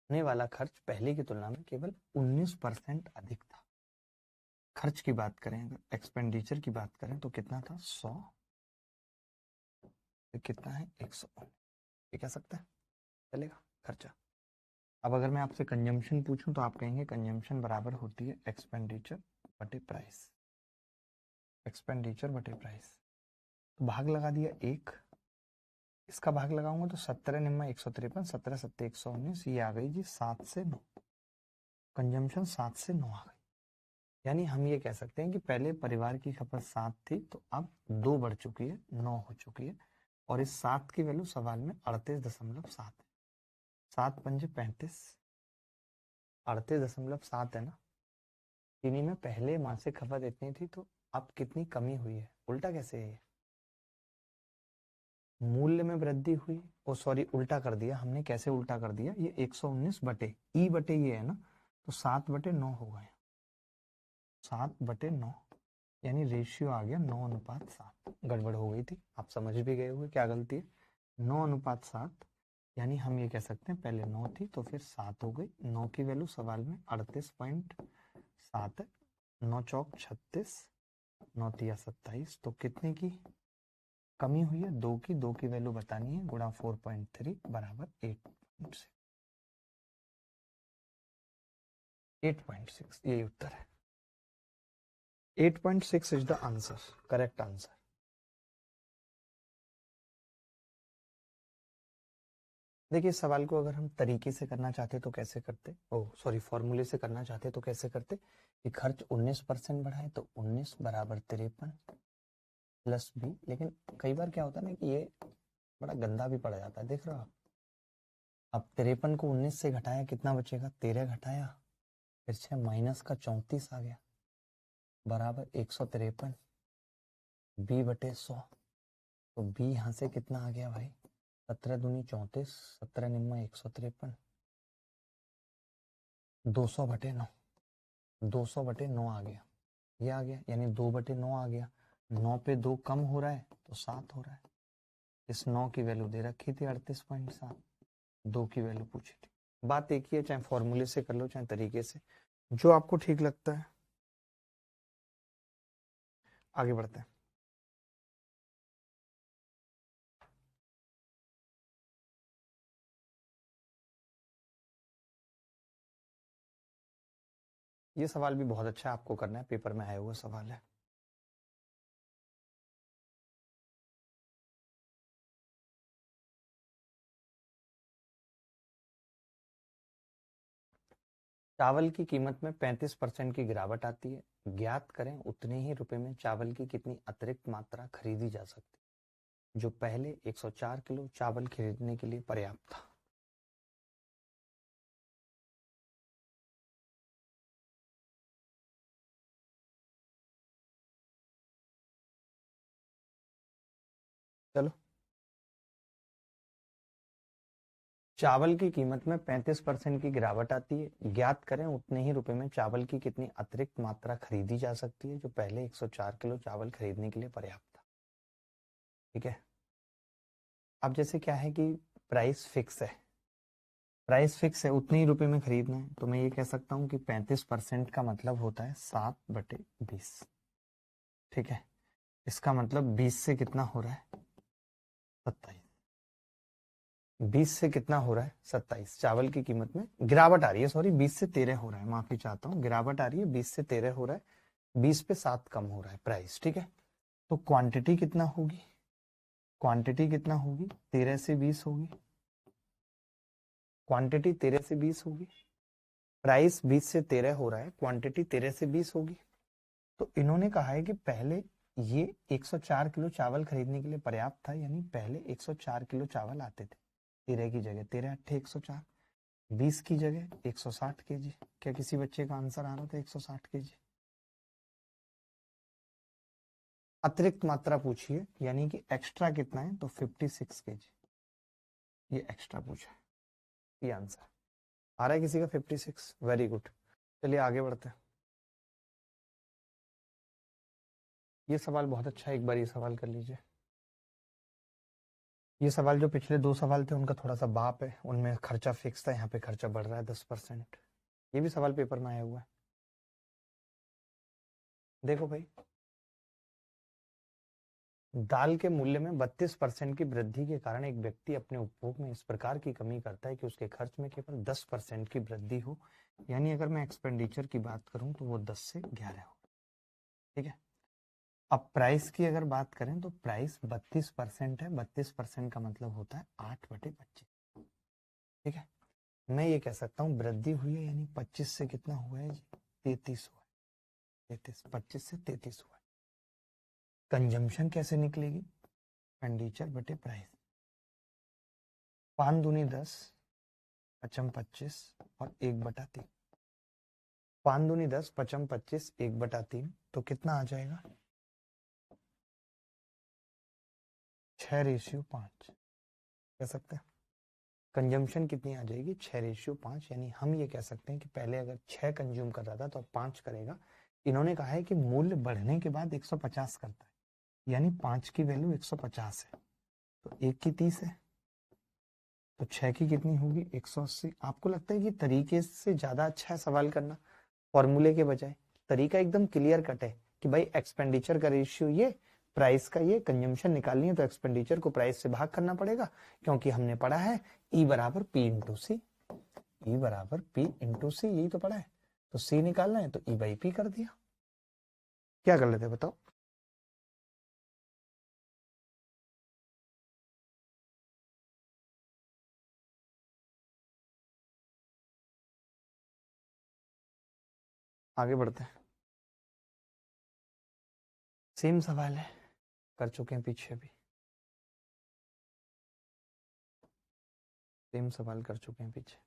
Speaker 1: होने वाला खर्च पहले की तुलना में केवल 19% अधिक था। खर्च की बात करें, अगर एक्सपेंडिचर की बात करें तो कितना था 100, कितना है 119, ये कह सकते हैं, चलेगा खर्चा। अब अगर मैं आपसे कंजम्पशन पूछूं तो आप कहेंगे कंजम्पशन बराबर होती है एक्सपेंडिचर बटे प्राइस, एक्सपेंडिचर बटे प्राइस। तो भाग लगा दिया एक, इसका भाग लगाऊंगा तो 17 निम्मा 153, 17 सत्ते 119, ये आ गई जी 7 से 9, कंजम्पशन 7 से 9 आ गई। यानी हम ये कह सकते हैं कि पहले परिवार की खपत 7 थी तो अब 2 बढ़ चुकी है, 9 हो चुकी है, और इस 7 की वैल्यू सवाल में 38.7 है। 7 पंजे 35, 38.7 है ना। चीनी में पहले मासिक खपत इतनी थी तो अब कितनी कमी हुई है, उल्टा कैसे है ये, मूल्य में वृद्धि हुई, ओ सॉरी उल्टा कर दिया हमने, कैसे उल्टा कर दिया, ये 119 बटे ई बटे ये है ना, तो 7 बटे 9 हो गए, 7 बटे 9, यानी रेशियो आ गया 9:7। गड़बड़ हो गई थी, आप समझ भी गए होंगे क्या गलती है, 9:7, यानी हम ये कह सकते हैं पहले 9 थी तो फिर 7 हो गई, 9 की वैल्यू सवाल में 38.7 है, 9 चौक 36, 9 तिया 27, तो कितने की कमी हुई है, 2 की, 2 की वैल्यू बतानी है, गुणा 4.3 बराबर 8.6, 8.6 यही उत्तर है। 8.6 is the answer, correct answer. देखिए इस सवाल को अगर हम तरीके से करना चाहते तो कैसे करते, ओह सॉरी फॉर्मूले से करना चाहते तो कैसे करते, कि खर्च 19% बढ़ा है तो 19 बराबर 53 प्लस बी, लेकिन कई बार क्या होता है ना कि ये बड़ा गंदा भी पड़ जाता है, देख रहे हो आप। अब 53 को 19 से घटाया कितना बचेगा, 13 घटाया, फिर 6 माइनस का 34 आ गया, बराबर 153 बी बटे 100, तो बी यहाँ से कितना आ गया भाई, 17 दूनी 34, 17 निम्मा 153, 200 बटे 9, 200 बटे 9 आ गया, ये आ गया, यानी 2 बटे 9 आ गया, 9 पे 2 कम हो रहा है तो 7 हो रहा है, इस 9 की वैल्यू दे रखी थी 38.7, 2 की वैल्यू पूछी थी। बात एक ही है, चाहे फॉर्मूले से कर लो चाहे तरीके से, जो आपको ठीक लगता है। आगे बढ़ते हैं। ये सवाल भी बहुत अच्छा आपको करना है, पेपर में आया हुआ सवाल है। चावल की कीमत में 35% की गिरावट आती है, ज्ञात करें उतने ही रुपए में चावल की कितनी अतिरिक्त मात्रा खरीदी जा सकती है, जो पहले 104 किलो चावल खरीदने के लिए पर्याप्त था। चलो, चावल की कीमत में 35% की गिरावट आती है, ज्ञात करें उतने ही रुपए में चावल की कितनी अतिरिक्त मात्रा खरीदी जा सकती है, जो पहले 104 किलो चावल खरीदने के लिए पर्याप्त था। ठीक है, अब जैसे क्या है कि प्राइस फिक्स है, प्राइस फिक्स है उतने ही रुपए में खरीदना है, तो मैं ये कह सकता हूँ कि 35% का मतलब होता है 7/20। ठीक है, इसका मतलब 20 से कितना हो रहा है 27, 20 से कितना हो रहा है 27, चावल की कीमत में गिरावट आ रही है, सॉरी 20 से 13 हो रहा है, माफी चाहता हूँ, गिरावट आ रही है, 20 से 13 हो रहा है, 20 पे 7 कम हो रहा है प्राइस। ठीक है, तो क्वांटिटी कितना होगी, क्वांटिटी कितना होगी 13 से 20 होगी, क्वांटिटी 13 से 20 होगी, प्राइस 20 से 13 हो रहा है, क्वांटिटी 13 से 20 होगी। तो इन्होंने कहा है कि पहले ये 104 किलो चावल खरीदने के लिए पर्याप्त था, यानी पहले 104 किलो चावल आते थे, 13 की जगह 13 अट्ठे 104, 20 की जगह 160 केजी। क्या किसी बच्चे का आंसर आ रहा था 160 केजी? अतिरिक्त मात्रा पूछिए, यानी कि एक्स्ट्रा कितना है, तो 56 केजी, ये एक्स्ट्रा पूछा है, ये आंसर आ रहा है किसी का 56, वेरी गुड। चलिए आगे बढ़ते हैं। ये सवाल बहुत अच्छा है, एक बार ये सवाल कर लीजिए। ये सवाल जो पिछले 2 सवाल थे उनका थोड़ा सा बाप है, उनमें खर्चा फिक्स था, यहाँ पे खर्चा बढ़ रहा है 10%। ये भी सवाल पेपर में आया हुआ है। देखो भाई, दाल के मूल्य में 32% की वृद्धि के कारण एक व्यक्ति अपने उपभोग में इस प्रकार की कमी करता है कि उसके खर्च में केवल 10% की वृद्धि हो। यानी अगर मैं एक्सपेंडिचर की बात करूं तो वो 10 से 11 हो। ठीक है, अब प्राइस की अगर बात करें तो प्राइस 32% है। 32% का मतलब होता है 8/25। ठीक है, मैं ये कह सकता हूँ वृद्धि हुई है, यानी 25 से कितना हुआ है जी, 33 हुआ है। 33, 25 से 33 हुआ है। कंजम्पशन कैसे निकलेगी? एक्सपेंडिचर बटे प्राइस। 5 दूनी 10, 55 25 और 1/3। 5 दूनी 10, 55 25, 1/3 तो कितना आ जाएगा? 6:5 कह सकते हैं। कंजम्पशन कितनी आ जाएगी? 6:5। यानी हम ये कह सकते हैं कि पहले अगर 6 कंज्यूम कर रहा था तो अब 5 करेगा। इन्होंने कहा है कि मूल्य बढ़ने के बाद 150 करता है, यानी 5 की वैल्यू 150 है, तो 1 की 30 है, तो 6 की कितनी होगी? 180। आपको लगता है कि तरीके से ज्यादा अच्छा है सवाल करना फॉर्मूले के बजाय? तरीका एकदम क्लियर कट है कि भाई एक्सपेंडिचर का रेशियो ये, प्राइस का ये, कंजम्पशन निकालनी है तो एक्सपेंडिचर को प्राइस से भाग करना पड़ेगा, क्योंकि हमने पढ़ा है ई बराबर पी इंटू सी। ई बराबर पी इंटू सी, यही तो पढ़ा है। तो सी निकालना है तो ई बाई पी कर दिया। क्या कर लेते बताओ? आगे बढ़ते हैं। सेम सवाल है, कर चुके हैं पीछे भी, सेम सवाल कर चुके हैं पीछे।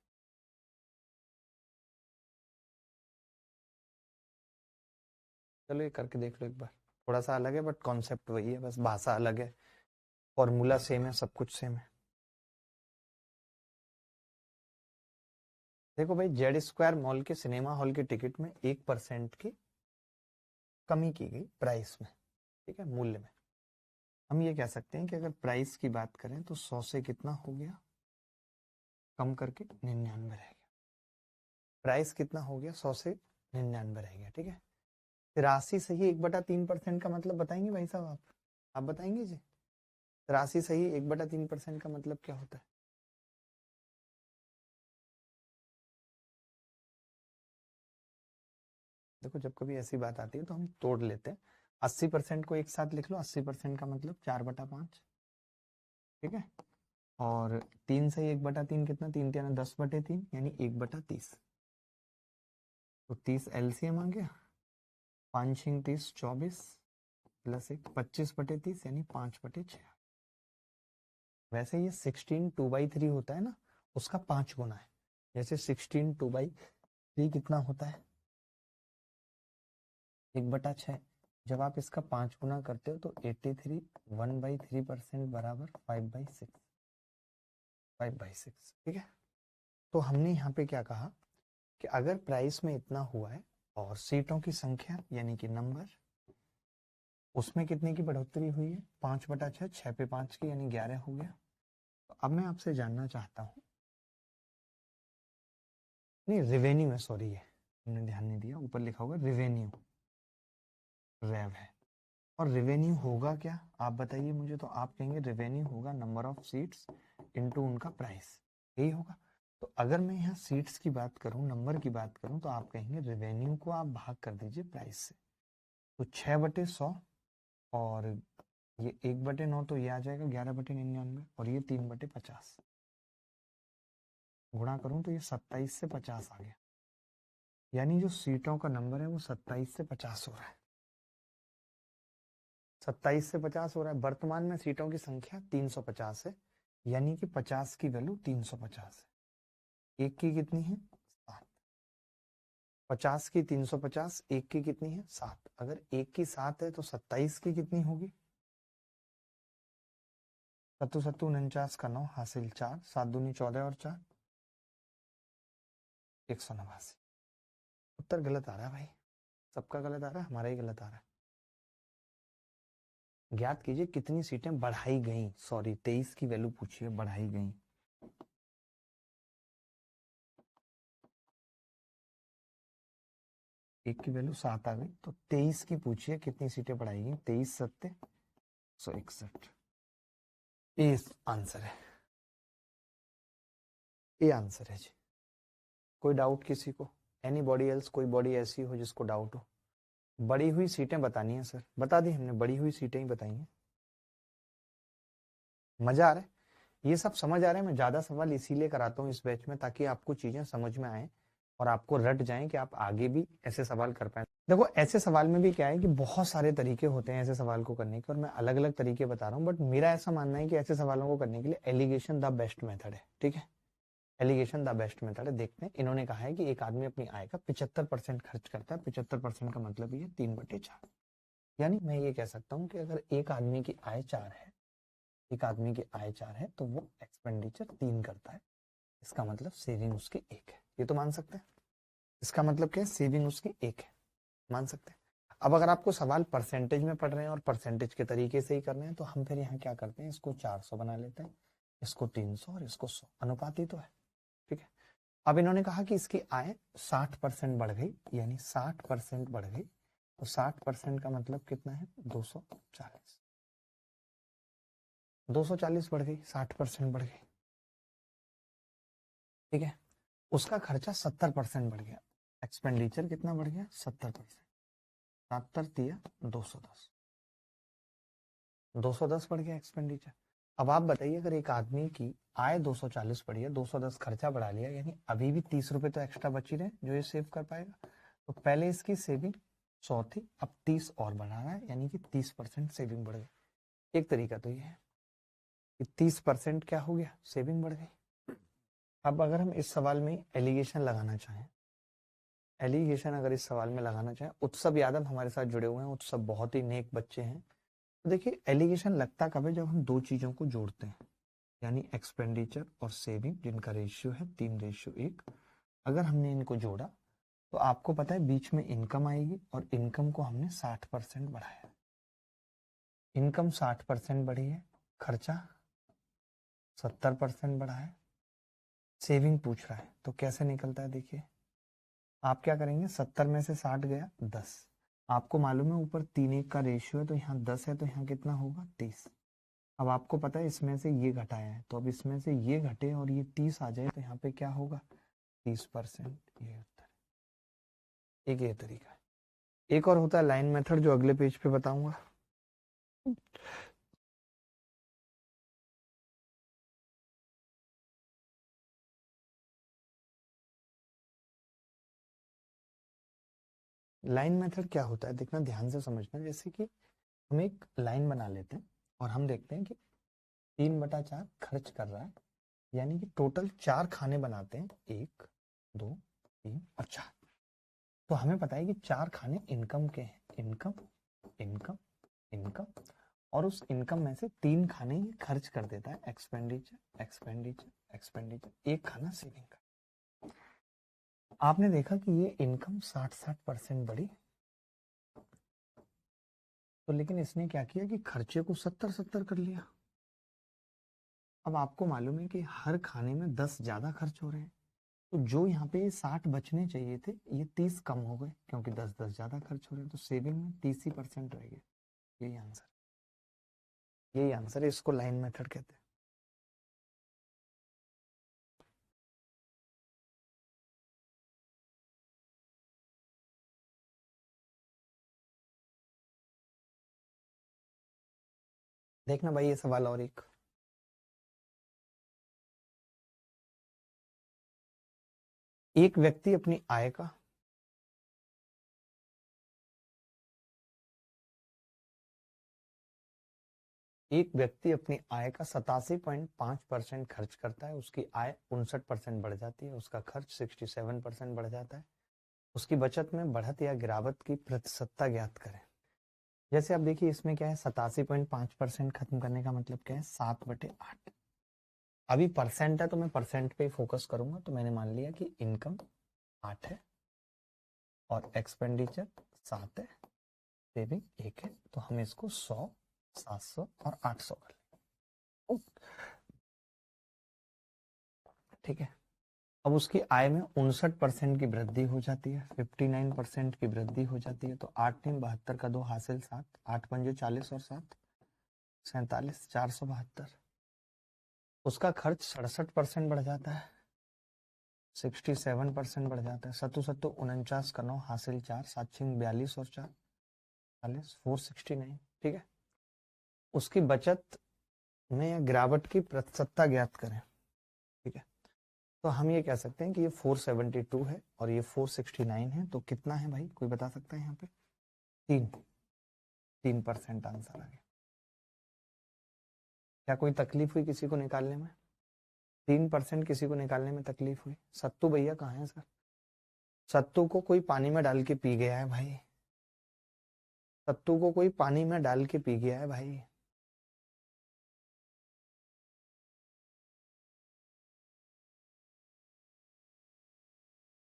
Speaker 1: चलो ये करके देख लो एक बार। थोड़ा सा अलग है बट कॉन्सेप्ट वही है, बस भाषा अलग है, फॉर्मूला सेम है, सब कुछ सेम है। देखो भाई, जेड स्क्वायर मॉल के सिनेमा हॉल के टिकट में 1% की कमी की गई प्राइस में। ठीक है, मूल्य में। हम ये कह सकते हैं कि अगर प्राइस की बात करें तो 100 से कितना हो गया, कम करके 99 रह गया। प्राइस कितना हो गया? 100 से 99 रह गया। ठीक है, 83 सही 1/3% का मतलब बताएंगे भाई साहब? आप बताएंगे जी? 83 सही 1/3% का मतलब क्या होता है? देखो, जब कभी ऐसी बात आती है तो हम तोड़ लेते हैं। 80% को एक साथ लिख लो। 80% का मतलब 4/5। ठीक है, और 3 से 1/3 कितना? 3×3 10/3, यानी 1/30। तो 30 एलसीएम आ गया। 5×3 = 24 प्लस 1 25/30, यानी 5/6। वैसे ये 16 2/3 होता है ना, उसका 5 गुना है। जैसे 16 2/3 कितना होता है? 1/6। जब आप इसका 5 गुना करते हो तो 83 1/3% बराबर 5/6। 5/6। ठीक है, तो हमने यहाँ पे क्या कहा कि अगर प्राइस में इतना हुआ है और सीटों की संख्या यानी कि नंबर, उसमें कितने की बढ़ोतरी हुई है? 5/6, 6 पे 5 की, यानी 11 हो गया। तो अब मैं आपसे जानना चाहता हूँ, नहीं रेवेन्यू है, सॉरी, ये हमने ध्यान नहीं दिया, ऊपर लिखा होगा रेवेन्यू, रेव है। और रेवेन्यू होगा क्या आप बताइए मुझे? तो आप कहेंगे रेवेन्यू होगा नंबर ऑफ सीट्स इनटू उनका प्राइस, यही होगा। तो अगर मैं यहाँ सीट्स की बात करूँ, नंबर की बात करूँ, तो आप कहेंगे रेवेन्यू को आप भाग कर दीजिए प्राइस से। तो 6/100 और ये 1/9, तो ये आ जाएगा 11/99, और ये 3/50 गुणा करूं तो ये 27 से 50 आ गया। यानी जो सीटों का नंबर है वो 27 से 50 हो रहा है। 27 से 50 हो रहा है। वर्तमान में सीटों की संख्या 350 है, यानी कि 50 की वैल्यू 350 है। एक की कितनी है? 7। 50 की 350, एक की कितनी है? 7। अगर एक की 7 है तो 27 की कितनी होगी? 7 7 49 का 9 हासिल 4, 7 दूनी 14 और 4 189। उत्तर गलत आ रहा है भाई, सबका गलत आ रहा है, हमारा ही गलत आ रहा है। ज्ञात कीजिए कितनी सीटें बढ़ाई गई, सॉरी 23 की वैल्यू पूछिए, बढ़ाई गई। एक की वैल्यू 7 आ गई, तो 23 की पूछिए कितनी सीटें बढ़ाई गई। 23 सत्ते 161, ये आंसर है, ये आंसर है जी। कोई डाउट किसी को? एनी बॉडी एल्स, कोई बॉडी ऐसी हो जिसको डाउट हो? बढ़ी हुई सीटें बतानी है सर, बता दी हमने, बढ़ी हुई सीटें ही बताई हैं। मजा आ रहा है, ये सब समझ आ रहा है। मैं ज्यादा सवाल इसीलिए कराता हूँ इस बैच में, ताकि आपको चीजें समझ में आए और आपको रट जाएं कि आप आगे भी ऐसे सवाल कर पाए। देखो ऐसे सवाल में भी क्या है कि बहुत सारे तरीके होते हैं ऐसे सवाल को करने के, और मैं अलग अलग तरीके बता रहा हूँ, बट मेरा ऐसा मानना है कि ऐसे सवालों को करने के लिए एलिगेशन द बेस्ट मेथड है। ठीक है, एलिगेशन द बेस्ट मेथड है। देखते हैं, इन्होंने कहा है कि एक आदमी अपनी आय का 75% खर्च करता है। 75% का मतलब ये 3/4, यानी मैं ये कह सकता हूँ कि अगर एक आदमी की आय 4 है, एक आदमी की आय 4 है, तो वो एक्सपेंडिचर 3 करता है। इसका मतलब सेविंग उसकी 1 है, ये तो मान सकते हैं। इसका मतलब क्या है, सेविंग उसकी 1 है, मान सकते हैं। अब अगर आपको सवाल परसेंटेज में पढ़ रहे हैं और परसेंटेज के तरीके से ही कर रहे हैं, तो हम फिर यहाँ क्या करते हैं, इसको 400 बना लेते हैं, इसको 300 और इसको 100, अनुपात ही तो है। ठीक है, अब इन्होंने कहा कि इसकी आय 60% बढ़ गई, यानी 60% बढ़ गई, तो 60% का मतलब कितना है, 240। 240 बढ़ गई, 60% बढ़ गई। ठीक है, उसका खर्चा 70% बढ़ गया, एक्सपेंडिचर कितना बढ़ गया, 70%। 7 210, 210 बढ़ गया एक्सपेंडिचर। अब आप बताइए, अगर एक आदमी की आय 240 बढ़ी है, 210 खर्चा बढ़ा लिया, यानी अभी भी 30 रुपए तो एक्स्ट्रा बची रहे जो ये सेव कर पाएगा। तो पहले इसकी सेविंग 100 थी, अब 30 और बढ़ा रहा है, यानी कि 30% सेविंग बढ़ गई। एक तरीका तो ये है कि 30% क्या हो गया, सेविंग बढ़ गई। अब अगर हम इस सवाल में एलिगेशन लगाना चाहें, एलिगेशन अगर इस सवाल में लगाना चाहें, उत्सव यादव हमारे साथ जुड़े हुए हैं, उत्सव बहुत ही नेक बच्चे हैं। तो देखिए एलिगेशन लगता कब है, जब हम दो चीजों को जोड़ते हैं, यानी एक्सपेंडिचर और सेविंग, जिनका रेशियो है 3:1। अगर हमने इनको जोड़ा तो आपको पता है बीच में इनकम आएगी, और इनकम को हमने 60% बढ़ाया। इनकम 60% बढ़ी है, खर्चा 70% बढ़ा है, सेविंग पूछ रहा है, तो कैसे निकलता है देखिए। आप क्या करेंगे, 70 में से 60 गया 10, आपको मालूम है ऊपर 3:1 का रेशियो है, तो यहाँ 10 है, तो यहाँ कितना होगा 30। अब आपको पता है इसमें से ये घटाया है, तो अब इसमें से ये घटे और ये 30 आ जाए, तो यहाँ पे क्या होगा, 30%। ये उत्तर, एक ये तरीका है। एक और होता है लाइन मेथड, जो अगले पेज पे बताऊंगा। लाइन मेथड क्या होता है, देखना ध्यान से समझना। जैसे कि हम एक लाइन बना लेते हैं और हम देखते हैं कि 3/4 खर्च कर रहा है, यानी कि टोटल 4 खाने बनाते हैं, 1 2 3 और 4। तो हमें पता है कि 4 खाने इनकम के हैं, इनकम इनकम इनकम, और उस इनकम में से 3 खाने ये खर्च कर देता है, एक्सपेंडिचर एक्सपेंडिचर एक्सपेंडिचर, एक खाना सेविंग का। आपने देखा कि ये इनकम 60% बढ़ी, तो लेकिन इसने क्या किया कि खर्चे को 70-70 कर लिया। अब आपको मालूम है कि हर खाने में 10 ज्यादा खर्च हो रहे हैं, तो जो यहाँ पे 60 बचने चाहिए थे, ये 30 कम हो गए, क्योंकि 10-10 ज्यादा खर्च हो रहे हैं, तो सेविंग में 30% रह गया। यही आंसर, यही आंसर है, इसको लाइन मेथड कहते हैं। देखना भाई ये सवाल और एक व्यक्ति अपनी आय का एक व्यक्ति अपनी आय का 87.5% खर्च करता है, उसकी आय 59% बढ़ जाती है, उसका खर्च 67% बढ़ जाता है। उसकी बचत में बढ़त या गिरावट की प्रतिशतता ज्ञात करें। जैसे आप देखिए इसमें क्या है, 87.5% खत्म करने का मतलब क्या है, 7/8। अभी परसेंट है तो मैं परसेंट पे फोकस करूंगा, तो मैंने मान लिया कि इनकम 8 है और एक्सपेंडिचर 7 है, सेविंग 1 है, तो हम इसको 100 700 और 800 कर लें, ठीक है। अब उसकी आय में 59% की वृद्धि हो जाती है, 59% की वृद्धि हो जाती है। तो 8 3 72 का 2 हासिल 7, 8 पंजे 40 और 7 47, 472। उसका खर्च 67% बढ़ जाता है, 67% बढ़ जाता है। सत्तू सत्तू 49 का 9 हासिल 4, 7 छिंग 42 और 4 40, 469, ठीक है। उसकी बचत में गिरावट की प्रतिशतता ज्ञात करें, ठीक है। तो हम ये कह सकते हैं कि ये 472 है और ये 469 है, तो कितना है भाई, कोई बता सकता है यहाँ पे? 3% आंसर आ गया। क्या कोई तकलीफ हुई किसी को निकालने में? 3% किसी को निकालने में तकलीफ हुई? सत्तू भैया कहाँ है सर? सत्तू को कोई पानी में डाल के पी गया है भाई, सत्तू को कोई पानी में डाल के पी गया है भाई।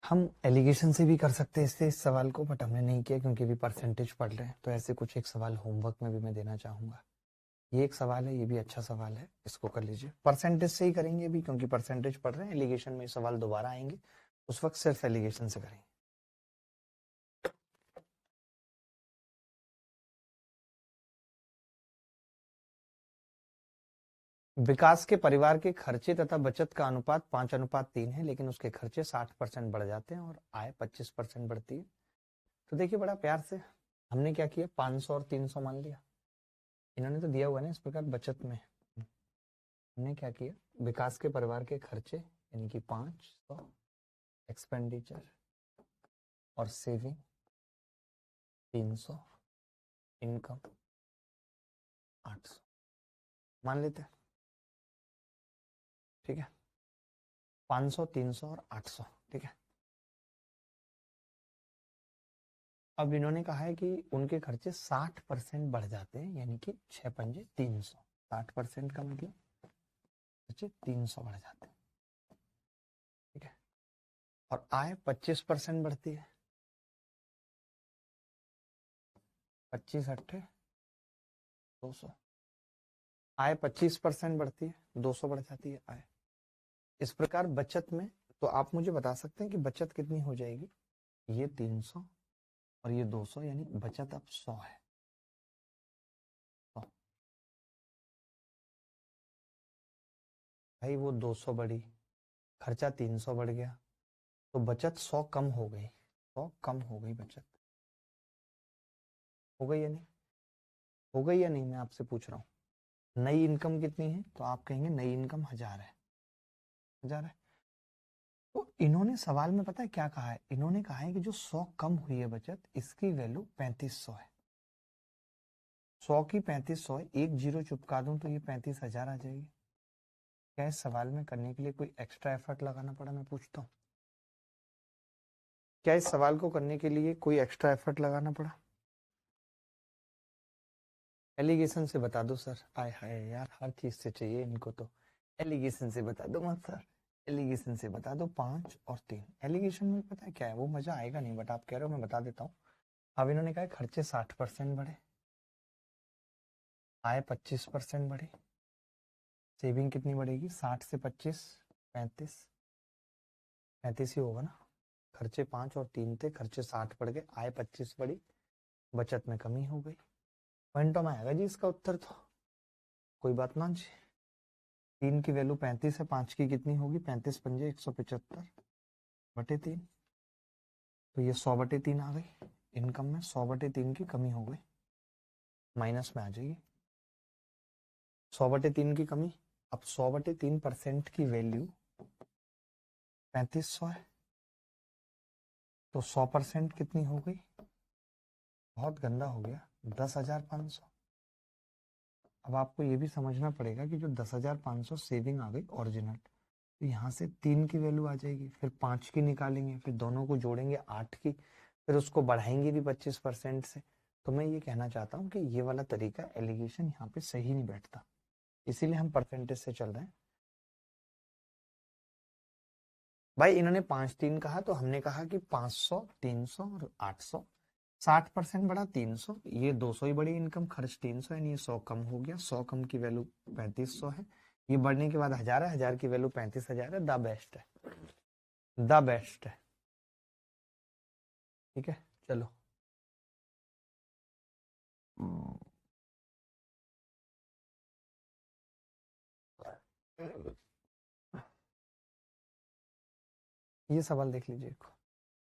Speaker 1: हम एलिगेशन से भी कर सकते हैं इससे इस सवाल को, बट हमने नहीं किया क्योंकि अभी परसेंटेज पढ़ रहे हैं। तो ऐसे कुछ एक सवाल होमवर्क में भी मैं देना चाहूंगा। ये एक सवाल है, ये भी अच्छा सवाल है, इसको कर लीजिए। परसेंटेज से ही करेंगे अभी क्योंकि परसेंटेज पढ़ रहे हैं। एलिगेशन में सवाल दोबारा आएंगे, उस वक्त सिर्फ एलिगेशन से करेंगे। विकास के परिवार के खर्चे तथा बचत का अनुपात 5:3 है, लेकिन उसके खर्चे 60% बढ़ जाते हैं और आय 25% बढ़ती है। तो देखिए बड़ा प्यार से हमने क्या किया, 500 और 300 मान लिया। इन्होंने तो दिया हुआ है ना इस प्रकार बचत में। हमने क्या किया, विकास के परिवार के खर्चे यानी कि 500 एक्सपेंडिचर और सेविंग 300, इनकम 800 मान लेते हैं, ठीक है। 500, 300 और 800, ठीक है। अब इन्होंने कहा है कि उनके खर्चे 60% बढ़ जाते हैं, यानी कि 6 पंजे 300। 60% का मतलब खर्चे 300 बढ़ जाते हैं, ठीक है। और आय 25% बढ़ती है, 25 अट्ठे 200। आय 25% बढ़ती है, 200 बढ़ जाती है आय। इस प्रकार बचत में, तो आप मुझे बता सकते हैं कि बचत कितनी हो जाएगी? ये 300 और ये 200, यानी बचत अब 100 है। 100 भाई, वो 200 बढ़ी, खर्चा 300 बढ़ गया, तो बचत 100 कम हो गई। 100 कम हो गई बचत, हो गई या नहीं? हो गई या नहीं, मैं आपसे पूछ रहा हूँ। नई इनकम कितनी है? तो आप कहेंगे नई इनकम 1000 है, 1000 है। तो इन्होंने सवाल में पता है क्या कहा है? इन्होंने कहा है कि जो 100 कम हुई है बचत, इसकी वैल्यू 3500 है। 100 की 3500 है, एक जीरो चुपका दूं तो ये 35,000 आ जाएगी। क्या इस सवाल में करने के लिए कोई एक्स्ट्रा एफर्ट लगाना पड़ा? मैं पूछता हूँ, क्या इस सवाल को करने के लिए कोई एक्स्ट्रा एफर्ट लगाना पड़ा? एलिगेशन से बता दो सर। आय हाय यार, हर चीज से चाहिए इनको तो। एलिगेशन से बता दो मत सर, एलिगेशन से बता दो। 5 और 3 एलिगेशन में पता है क्या है, वो मजा आएगा नहीं, बट आप कह रहे हो मैं बता देता हूँ। अब इन्होंने कहा खर्चे 60% बढ़े, आय 25% बढ़े, सेविंग कितनी बढ़ेगी? 60 से 25 35, 35 ही होगा ना। खर्चे 5 और 3 थे, खर्चे 60 बढ़ गए, आय 25 बढ़ी, बचत में कमी हो गई। पॉइंटों में आएगा जी इसका उत्तर तो, कोई बात ना जी। 3 की वैल्यू 35 है, 5 की कितनी होगी? 35 पंजे 175 बटे 3, तो ये 100 बटे 3 आ गई। इनकम में 100 बटे 3 की कमी हो गई, माइनस में आ जाएगी 100 बटे 3 की कमी। अब 100 बटे 3% की वैल्यू 3500 है, तो 100% कितनी हो गई? बहुत गंदा हो गया, 10,500। अब आपको ये भी समझना पड़ेगा कि जो 10,500 सेविंग आ गई ओरिजिनल, तो यहाँ से 3 की वैल्यू आ जाएगी, फिर 5 की निकालेंगे, फिर दोनों को जोड़ेंगे 8 की, फिर उसको बढ़ाएंगे भी 25% से। तो मैं ये कहना चाहता हूँ कि ये वाला तरीका एलिगेशन यहाँ पे सही नहीं बैठता, इसीलिए हम परसेंटेज से चल रहे हैं। भाई इन्होंने 5 3 कहा, तो हमने कहा कि 500 300 और 800 60% बढ़ा 300, ये 200 ही बढ़ी इनकम, खर्च 300, यानी ये 100 कम हो गया। 100 कम की वैल्यू 3500 है। ये बढ़ने के बाद 1000 है, 1000 की वैल्यू 35000 है। द बेस्ट है, द बेस्ट है। ठीक है, चलो। ये सवाल देख लीजिए,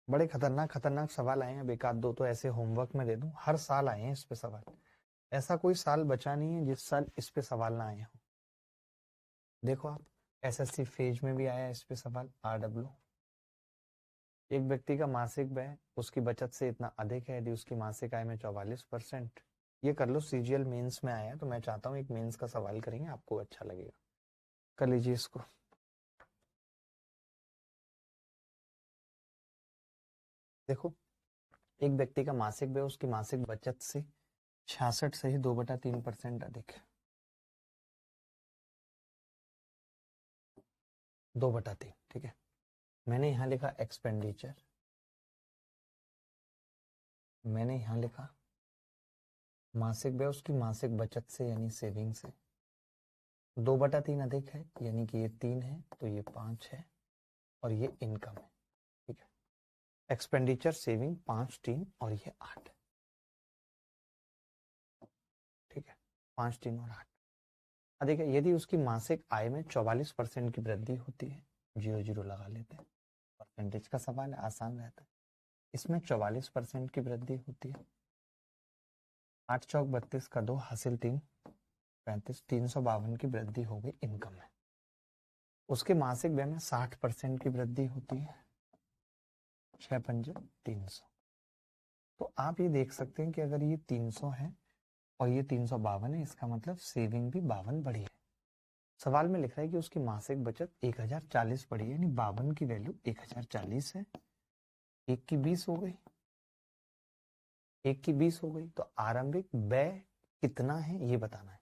Speaker 1: बड़े खतरनाक खतरनाक सवाल आए हैं। अब एक आध दो तो ऐसे होमवर्क में दे दूं, हर साल आए हैं इस पे सवाल। ऐसा कोई साल बचा नहीं है जिस साल इस पे सवाल ना आए हो। देखो आप, एसएससी फेज में भी आया इस पे सवाल। आरडब्ल्यू, एक व्यक्ति का मासिक व्यय उसकी बचत से इतना अधिक है यदि उसकी मासिक आय में 44%। ये कर लो, सीजीएल मेंस में आया है, तो मैं चाहता हूँ एक मेंस का सवाल करेंगे, आपको अच्छा लगेगा। कर लीजिए इसको। देखो, एक व्यक्ति का मासिक व्यय उसकी मासिक बचत से 66 से ही 2/3% अधिक है। 2/3, ठीक है। मैंने यहाँ लिखा एक्सपेंडिचर, मैंने यहाँ लिखा मासिक व्यय उसकी मासिक बचत से यानी सेविंग से 2/3 अधिक है, यानी कि ये 3 है तो ये 5 है, और ये इनकम है। ठीक है, एक्सपेंडिचर सेविंग 5 3 और ये 8। ठीक है, 5 3 और 8 अधिक है यदि उसकी मासिक आय में 44% की वृद्धि होती है। 0 0 लगा लेते हैं, परसेंटेज का सवाल है, आसान रहता है। इसमें 44% की वृद्धि होती है। 8 चौक 32 का 2 हासिल 3 35, 352 की वृद्धि हो गई इनकम में। उसके मासिक व्यय में 60% की वृद्धि होती है। 6 पंजे 300। तो आप ये देख सकते हैं कि अगर ये 300 है और ये 352 है, इसका मतलब सेविंग भी 52 बढ़ी है। सवाल में लिख रहा है कि उसकी मासिक बचत 1040 बढ़ी है, यानी 52 की वैल्यू 1040 है। 1 की 20 हो गई, 1 की 20 हो गई। तो आरंभिक व्यय कितना है ये बताना है।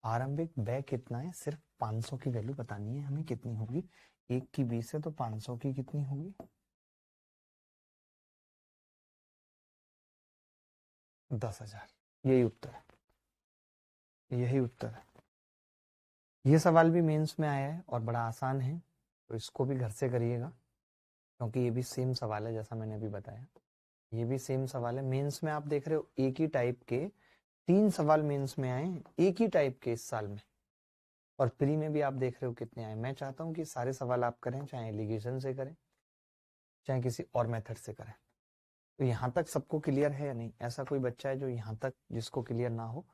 Speaker 1: आरंभिक व्यय कितना है, सिर्फ 500 की वैल्यू बतानी है हमें, कितनी होगी। 1 की 20 है तो 500 की कितनी होगी, 10,000। यही उत्तर है, यही उत्तर है। ये सवाल भी मेंस में आया है और बड़ा आसान है, तो इसको भी घर से करिएगा, क्योंकि ये भी सेम सवाल है जैसा मैंने अभी बताया। ये भी सेम सवाल है। मेंस में आप देख रहे हो एक ही टाइप के 3 सवाल मेंस में आए हैं, एक ही टाइप के इस साल में। और प्री में भी आप देख रहे हो कितने आए। मैं चाहता हूं कि सारे सवाल आप करें, चाहे एलिगेशन से करें चाहे किसी और मेथड से करें। तो यहाँ तक सबको क्लियर है या नहीं? ऐसा कोई बच्चा है जो यहाँ तक जिसको क्लियर ना हो